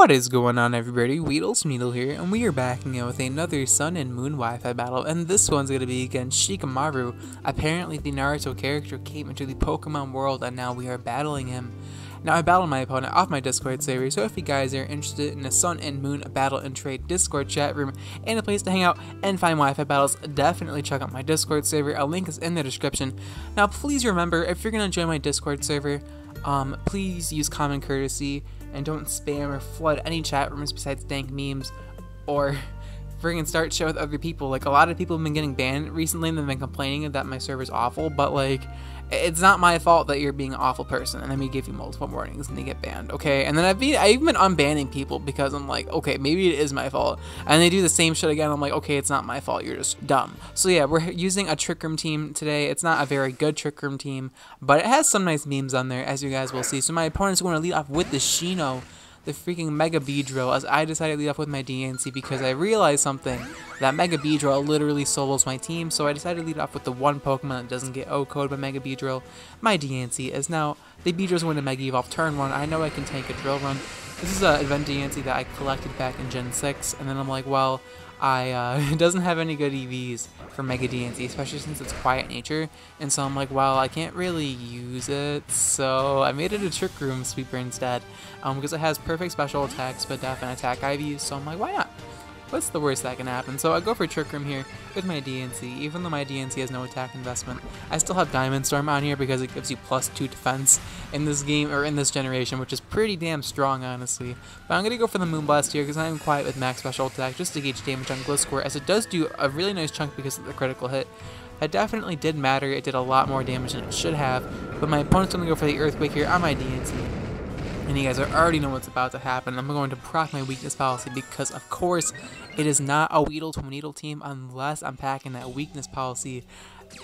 What is going on, everybody? Weedle here, and we are back again with another Sun and Moon Wi-Fi battle, and this one's going to be against Shikamaru. Apparently the Naruto character came into the Pokemon world, and now we are battling him. Now, I battled my opponent off my Discord server, so if you guys are interested in a Sun and Moon battle and trade Discord chat room and a place to hang out and find Wi-Fi battles, definitely check out my Discord server. A link is in the description. Now, please remember, if you're going to join my Discord server, please use common courtesy and don't spam or flood any chat rooms besides dank memes or friggin' start shit with other people. Like, a lot of people have been getting banned recently and they've been complaining that my server's awful, but like, it's not my fault that you're being an awful person, and then we give you multiple warnings and they get banned, okay? And then I've even been unbanning people because I'm like, okay, maybe it is my fault, and they do the same shit again. I'm like, okay, it's not my fault, you're just dumb. So yeah, we're using a Trick Room team today. It's not a very good Trick Room team, but it has some nice memes on there, as you guys will see. So my opponent's going to lead off with the Shino, the freaking Mega Beedrill, as I decided to lead off with my DNC because I realized something, that Mega Beedrill literally solos my team, so I decided to lead off with the one Pokemon that doesn't get O-code by Mega Beedrill. My DNC is now, the Beedrill's going to Mega Evolve turn 1. I know I can tank a Drill Run. This is an event DNC that I collected back in Gen 6, and then I'm like, well, it doesn't have any good EVs for Mega DNC, especially since it's Quiet Nature, and so I'm like, well, I can't really use it, so I made it a Trick Room Sweeper instead, because it has perfect special attacks, but def and attack IVs, so I'm like, why not? What's the worst that can happen? So I go for Trick Room here with my DNC. Even though my DNC has no attack investment, I still have Diamond Storm on here because it gives you +2 defense in this game, or in this generation, which is pretty damn strong, honestly. But I'm going to go for the Moonblast here because I'm quiet with max special attack just to gauge damage on Gliscor, as it does do a really nice chunk because of the critical hit. That definitely did matter. It did a lot more damage than it should have, but my opponent's going to go for the Earthquake here on my DNC. And you guys already know what's about to happen. I'm going to proc my weakness policy because, of course, it is not a Weedle to Needle team unless I'm packing that weakness policy.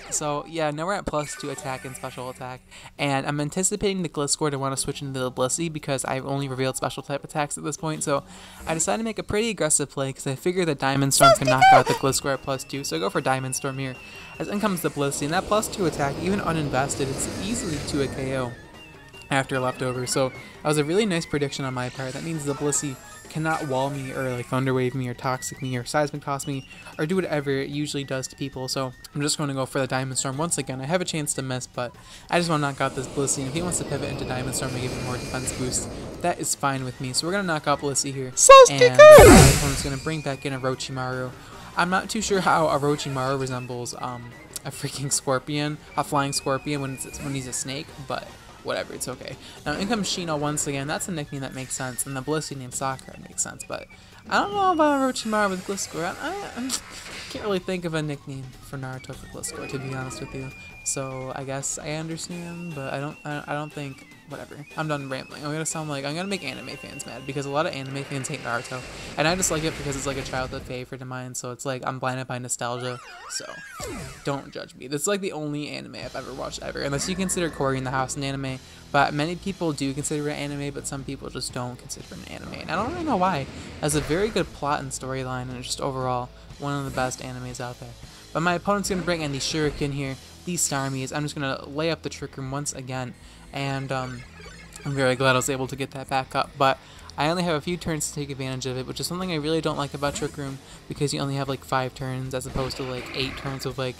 So, yeah, now we're at +2 attack and special attack. And I'm anticipating the Gliscor to want to switch into the Blissey because I've only revealed special type attacks at this point. So, I decided to make a pretty aggressive play because I figured that Diamond Storm can knock out the Gliscor at +2. So I go for Diamond Storm here. As in comes the Blissey, and that +2 attack, even uninvested, it's easily to a KO after leftover. So that was a really nice prediction on my part. That means the Blissey cannot wall me or like Thunder Wave me or Toxic me or Seismic Toss me or do whatever it usually does to people. So I'm just going to go for the Diamond Storm once again. I have a chance to miss, but I just want to knock out this Blissey. If he wants to pivot into Diamond Storm and give him more defense boost, that is fine with me. So we're going to knock out Blissey here. And my opponent's going to bring back in Orochimaru. I'm not too sure how Orochimaru resembles a freaking scorpion, a flying scorpion when he's a snake, but whatever, it's okay. Now in comes Shino once again. That's a nickname that makes sense, and the Blissey named Sakura makes sense, but I don't know about Orochimaru with Gliscor. I can't really think of a nickname for Naruto for Gliscor, to be honest with you. So I guess I understand, but I don't think, whatever. I'm done rambling. I'm gonna make anime fans mad because a lot of anime fans hate Naruto, and I just like it because it's like a childhood favorite of mine. So it's like I'm blinded by nostalgia. So don't judge me. This is like the only anime I've ever watched ever, unless you consider Cory in the House an anime. But many people do consider it an anime, but some people just don't consider it an anime, and I don't really know why. It has a very good plot and storyline, and it's just overall one of the best animes out there. But my opponent's gonna bring in the Shuriken here, these Starmies. I'm just gonna lay up the Trick Room once again, and I'm very glad I was able to get that back up. But I only have a few turns to take advantage of it, which is something I really don't like about Trick Room, because you only have like 5 turns as opposed to like 8 turns of like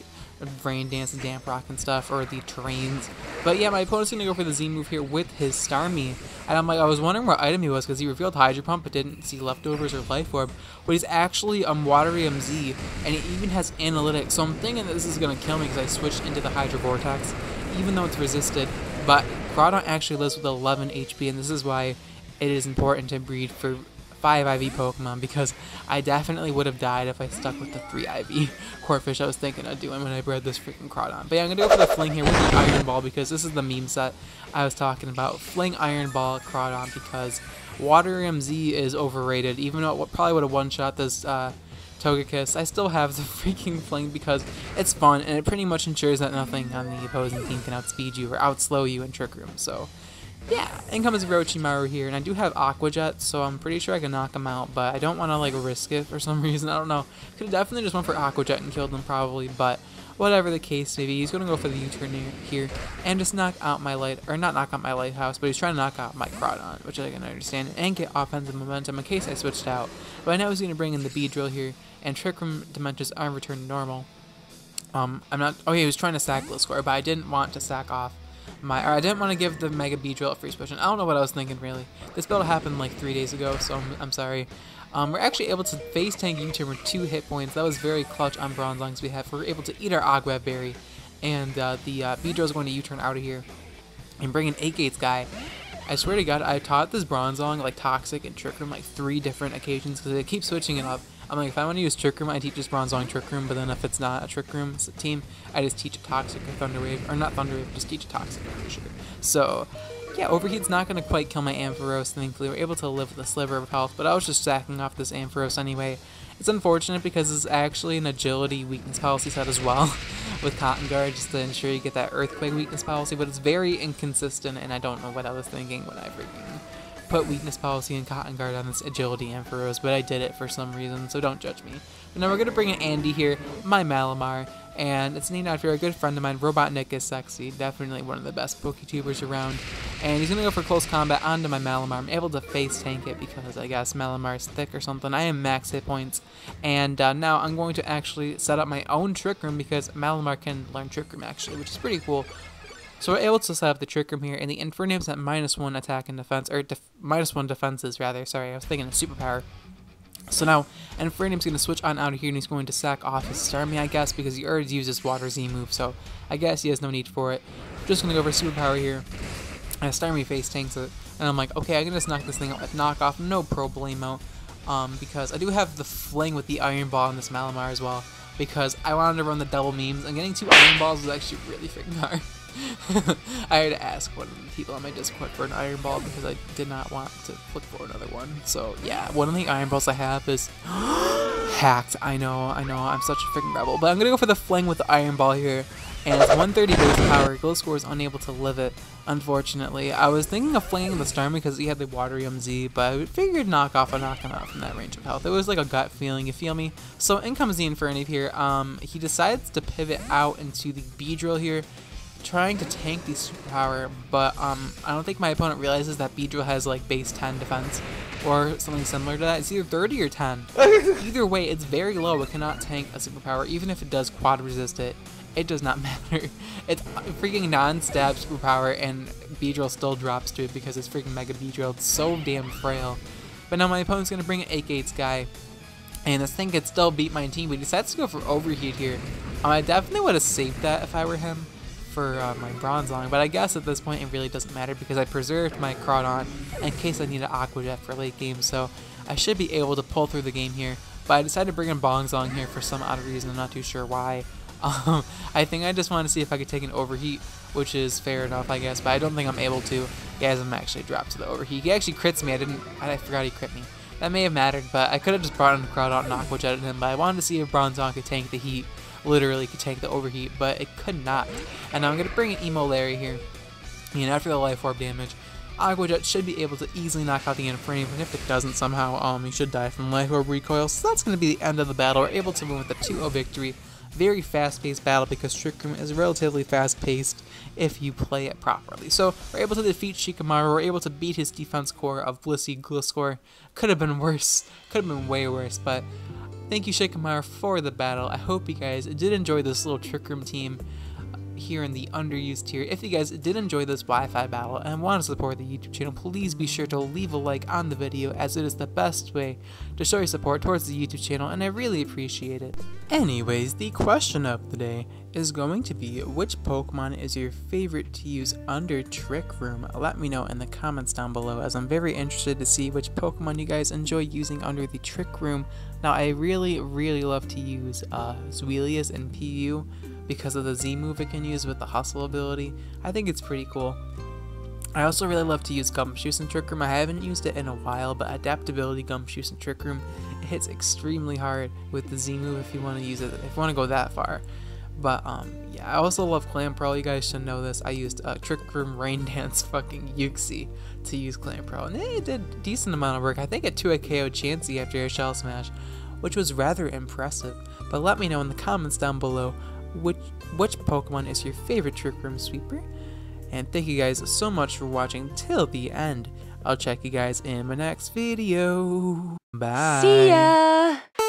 Rain Dance and Damp Rock and stuff, or the terrains. But yeah, my opponent's gonna go for the Z move here with his Starmie, and I'm like, I was wondering what item he was because he revealed Hydro Pump but didn't see Leftovers or Life Orb, but he's actually Watery MZ, and he even has Analytics, so I'm thinking that this is gonna kill me because I switched into the Hydro Vortex, even though it's resisted. But Groudon actually lives with 11 HP, and this is why it is important to breed for 5 IV Pokemon, because I definitely would have died if I stuck with the 3 IV Corphish I was thinking of doing when I bred this freaking Groudon. But yeah, I'm going to go for the Fling here with the Iron Ball because this is the meme set I was talking about. Fling Iron Ball Groudon because Water MZ is overrated, even though it probably would have one-shot this Togekiss. I still have the freaking Fling because it's fun, and it pretty much ensures that nothing on the opposing team can outspeed you or outslow you in Trick Room. So yeah, in comes Orochimaru here, and I do have Aqua Jet, so I'm pretty sure I can knock him out, but I don't want to like risk it for some reason. I don't know. Could have definitely just went for Aqua Jet and killed him probably, but whatever the case may be, he's going to go for the U-turn here and just knock out my not knock out my lighthouse, but he's trying to knock out my Crawdon, which I can understand, and get offensive momentum in case I switched out. But I know he's going to bring in the Beedrill here, and Trick Room Dementias are returned to normal. He was trying to stack Gliscor, but I didn't want to stack off I didn't want to give the Mega Beedrill a freeze potion. I don't know what I was thinking, really. This build happened like 3 days ago, so I'm sorry. We're actually able to face tank U-turn with 2 hit points. That was very clutch on Bronzong's behalf. We're able to eat our Ogweb Berry, and the Beedrill is going to U-turn out of here and bring an 8 Gates guy. I swear to God, I taught this Bronzong like Toxic and Trick Room like 3 different occasions because they keep switching it up. I'm like, if I want to use Trick Room, I teach this Bronzong Trick Room, but then if it's not a Trick Room team, I just teach a Toxic or Thunder Wave, or not Thunder Wave, just teach a Toxic, I'm pretty sure. So, yeah, Overheat's not going to quite kill my Ampharos, thankfully. We're able to live with a sliver of health, but I was just stacking off this Ampharos anyway. It's unfortunate because it's actually an agility weakness policy set as well with Cotton Guard, just to ensure you get that Earthquake weakness policy, but it's very inconsistent, and I don't know what I was thinking when I freaking put weakness policy and Cotton Guard on this agility Ampharos, but I did it for some reason, so don't judge me. But now we're going to bring in Andy here, my Malamar, and it's named after a good friend of mine. Robotnik is sexy, definitely one of the best PokeTubers around, and he's going to go for close combat onto my Malamar. I'm able to face tank it because I guess Malamar is thick or something. I am max hit points, and now I'm going to actually set up my own Trick Room because Malamar can learn Trick Room actually, which is pretty cool. So we're able to set up the Trick Room here, and the Infernape's at -1 attack and defense, or -1 defenses rather, sorry, I was thinking of superpower. So now, Infernape's going to switch on out of here, and he's going to sack off his Starmie, I guess, because he already used his Water Z move, so I guess he has no need for it. Just going to go for superpower here, and Starmie face tanks it, and I'm like, okay, I can just knock this thing out with knockoff, no problemo, because I do have the Fling with the Iron Ball on this Malamar as well, because I wanted to run the double memes, and getting 2 Iron Balls is actually really freaking hard. I had to ask one of the people on my Discord for an Iron Ball because I did not want to look for another one. So yeah, one of the Iron Balls I have is hacked. I know, I'm such a freaking rebel. But I'm gonna go for the Fling with the Iron Ball here, and it's 130 base power. Gliscor is unable to live it, unfortunately. I was thinking of flinging the Starmie because he had the Waterium Z, but I figured knock him out from that range of health. It was like a gut feeling, you feel me? So in comes the Infernape here. He decides to pivot out into the Beedrill here, trying to tank the superpower, but I don't think my opponent realizes that Beedrill has like base 10 defense or something similar to that. It's either 30 or 10. Either way, it's very low. It cannot tank a superpower, even if it does quad resist it. It does not matter. It's freaking non-stab superpower, and Beedrill still drops to it because it's freaking Mega Beedrill. It's so damn frail. But now my opponent's gonna bring an 8 Gates guy, and this thing could still beat my team, but he decides to go for Overheat here. I definitely would have saved that if I were him for my Bronzong, but I guess at this point it really doesn't matter because I preserved my Crawdon in case I need an Aqua Jet for late game, so I should be able to pull through the game here. But I decided to bring in Bronzong here for some odd reason. I'm not too sure why. I think I just want to see if I could take an Overheat, which is fair enough, I guess, but I don't think I'm able to. Guys, I'm actually dropped to the Overheat. He actually crits me. I forgot he crit me. That may have mattered, but I could have just brought in Crawdon and Aqua Jetted him, but I wanted to see if Bronzong could tank the heat. Literally could tank the Overheat, but it could not. And now I'm going to bring in Emo Larry here. And after the Life Orb damage, Aqua Jet should be able to easily knock out the Infernape, and if it doesn't somehow, he should die from Life Orb recoil. So that's going to be the end of the battle. We're able to move with a 2-0 victory. Very fast-paced battle because Trick Room is relatively fast-paced if you play it properly. So we're able to defeat Shikamaru. We're able to beat his defense core of Blissey Gliscor. Could have been worse. Could have been way worse, but thank you, Shikamaru, for the battle. I hope you guys did enjoy this little Trick Room team here in the underused tier. If you guys did enjoy this Wi-Fi battle and want to support the YouTube channel, please be sure to leave a like on the video, as it is the best way to show your support towards the YouTube channel, and I really appreciate it. Anyways, the question of the day is going to be, which Pokemon is your favorite to use under Trick Room? Let me know in the comments down below, as I'm very interested to see which Pokemon you guys enjoy using under the Trick Room. Now, I really love to use Zweilious and PU because of the Z move it can use with the Hustle ability. I think it's pretty cool. I also really love to use Gumshoos in Trick Room. I haven't used it in a while, but Adaptability Gumshoos in Trick Room, it hits extremely hard with the Z move if you want to use it, if you want to go that far. But yeah, I also love Clamperl. You guys should know this. I used Trick Room Rain Dance fucking Uxie to use Clamperl, and it did a decent amount of work. I think it 2-hit KO'd Chansey after a Shell Smash, which was rather impressive. But let me know in the comments down below, which Pokemon is your favorite Trick Room Sweeper. And thank you guys so much for watching till the end. I'll check you guys in my next video. Bye. See ya!